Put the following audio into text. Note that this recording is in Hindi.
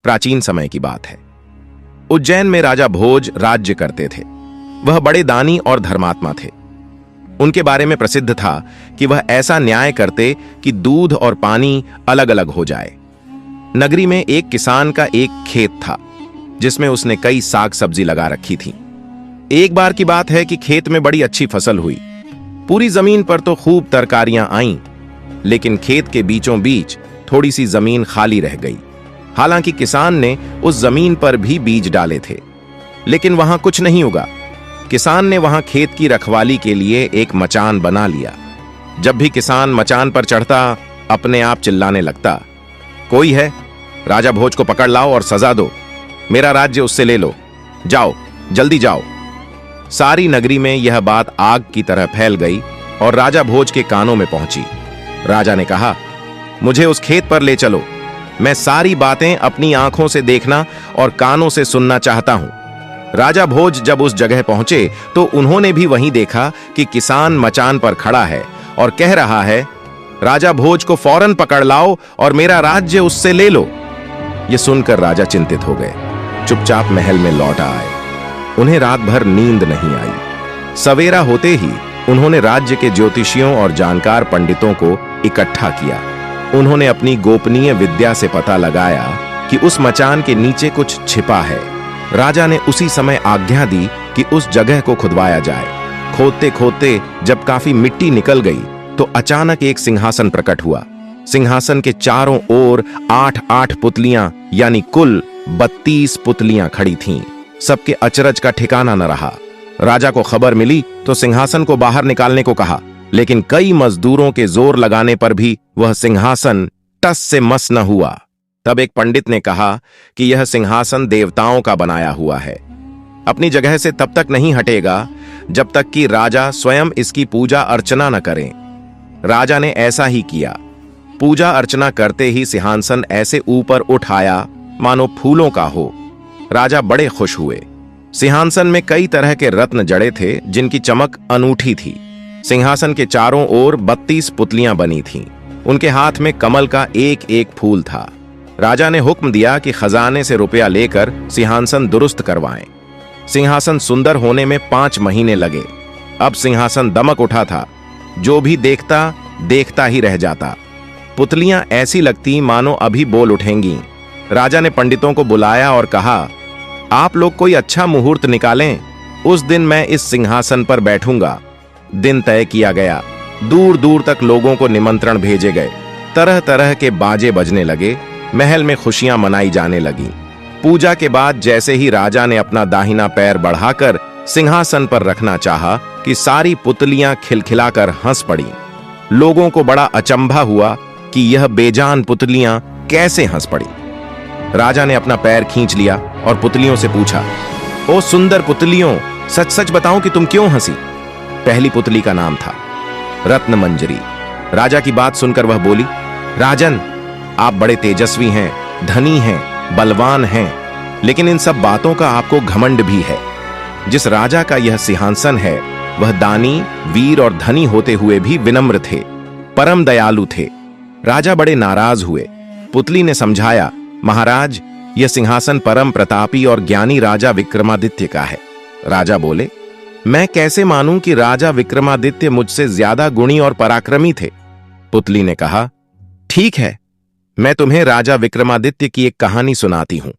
प्राचीन समय की बात है। उज्जैन में राजा भोज राज्य करते थे। वह बड़े दानी और धर्मात्मा थे। उनके बारे में प्रसिद्ध था कि वह ऐसा न्याय करते कि दूध और पानी अलग अलग हो जाए। नगरी में एक किसान का एक खेत था जिसमें उसने कई साग सब्जी लगा रखी थी। एक बार की बात है कि खेत में बड़ी अच्छी फसल हुई। पूरी जमीन पर तो खूब तरकारियां आईं, लेकिन खेत के बीचों बीच थोड़ी सी जमीन खाली रह गई। हालांकि किसान ने उस जमीन पर भी बीज डाले थे, लेकिन वहां कुछ नहीं उगा। किसान ने वहां खेत की रखवाली के लिए एक मचान बना लिया। जब भी किसान मचान पर चढ़ता, अपने आप चिल्लाने लगता, कोई है, राजा भोज को पकड़ लाओ और सजा दो, मेरा राज्य उससे ले लो, जाओ, जल्दी जाओ। सारी नगरी में यह बात आग की तरह फैल गई और राजा भोज के कानों में पहुंची। राजा ने कहा, मुझे उस खेत पर ले चलो, मैं सारी बातें अपनी आंखों से देखना और कानों से सुनना चाहता हूं। राजा भोज जब उस जगह पहुंचे तो उन्होंने भी वहीं देखा कि किसान मचान पर खड़ा है और कह रहा है, राजा भोज को फौरन पकड़ लाओ और मेरा राज्य उससे ले लो। यह सुनकर राजा चिंतित हो गए, चुपचाप महल में लौट आए। उन्हें रात भर नींद नहीं आई। सवेरा होते ही उन्होंने राज्य के ज्योतिषियों और जानकार पंडितों को इकट्ठा किया। उन्होंने अपनी गोपनीय विद्या से पता लगाया कि उस मचान के नीचे कुछ छिपा है। राजा ने उसी समय आज्ञा दी कि उस जगह को खुदवाया जाए। खोदते खोदते जब काफी मिट्टी निकल गई तो अचानक एक सिंहासन प्रकट हुआ। सिंहासन के चारों ओर 8-8 पुतलियां यानी कुल 32 पुतलियां खड़ी थीं। सबके अचरज का ठिकाना न रहा। राजा को खबर मिली तो सिंहासन को बाहर निकालने को कहा, लेकिन कई मजदूरों के जोर लगाने पर भी वह सिंहासन टस से मस न हुआ। तब एक पंडित ने कहा कि यह सिंहासन देवताओं का बनाया हुआ है, अपनी जगह से तब तक नहीं हटेगा जब तक कि राजा स्वयं इसकी पूजा अर्चना न करें। राजा ने ऐसा ही किया। पूजा अर्चना करते ही सिंहासन ऐसे ऊपर उठ आया मानो फूलों का हो। राजा बड़े खुश हुए। सिंहासन में कई तरह के रत्न जड़े थे जिनकी चमक अनूठी थी। सिंहासन के चारों ओर 32 पुतलियां बनी थीं। उनके हाथ में कमल का एक एक फूल था। राजा ने हुक्म दिया कि खजाने से रुपया लेकर सिंहासन दुरुस्त करवाएं। सिंहासन सुंदर होने में 5 महीने लगे। अब सिंहासन दमक उठा था। जो भी देखता देखता ही रह जाता। पुतलियां ऐसी लगती मानो अभी बोल उठेंगी। राजा ने पंडितों को बुलाया और कहा, आप लोग कोई अच्छा मुहूर्त निकालें, उस दिन मैं इस सिंहासन पर बैठूंगा। दिन तय किया गया। दूर दूर तक लोगों को निमंत्रण भेजे गए। तरह तरह के बाजे बजने लगे। महल में खुशियां मनाई जाने लगी। पूजा के बाद जैसे ही राजा ने अपना दाहिना पैर बढ़ाकर सिंहासन पर रखना चाहा कि सारी पुतलियां खिलखिलाकर हंस पड़ी। लोगों को बड़ा अचंभा हुआ कि यह बेजान पुतलियां कैसे हंस पड़ी। राजा ने अपना पैर खींच लिया और पुतलियों से पूछा, ओ सुंदर पुतलियों, सच सच बताओ कि तुम क्यों हंसी? पहली पुतली का नाम था रत्न मंजरी। राजा की बात सुनकर वह बोली, राजन, आप बड़े तेजस्वी हैं, धनी हैं, बलवान हैं, लेकिन इन सब बातों का आपको घमंड भी है। जिस राजा का यह सिंहासन है वह दानी, वीर और धनी होते हुए भी विनम्र थे, परम दयालु थे। राजा बड़े नाराज हुए। पुतली ने समझाया, महाराज, यह सिंहासन परम प्रतापी और ज्ञानी राजा विक्रमादित्य का है। राजा बोले, मैं कैसे मानूं कि राजा विक्रमादित्य मुझसे ज्यादा गुणी और पराक्रमी थे? पुतली ने कहा, ठीक है, मैं तुम्हें राजा विक्रमादित्य की एक कहानी सुनाती हूं।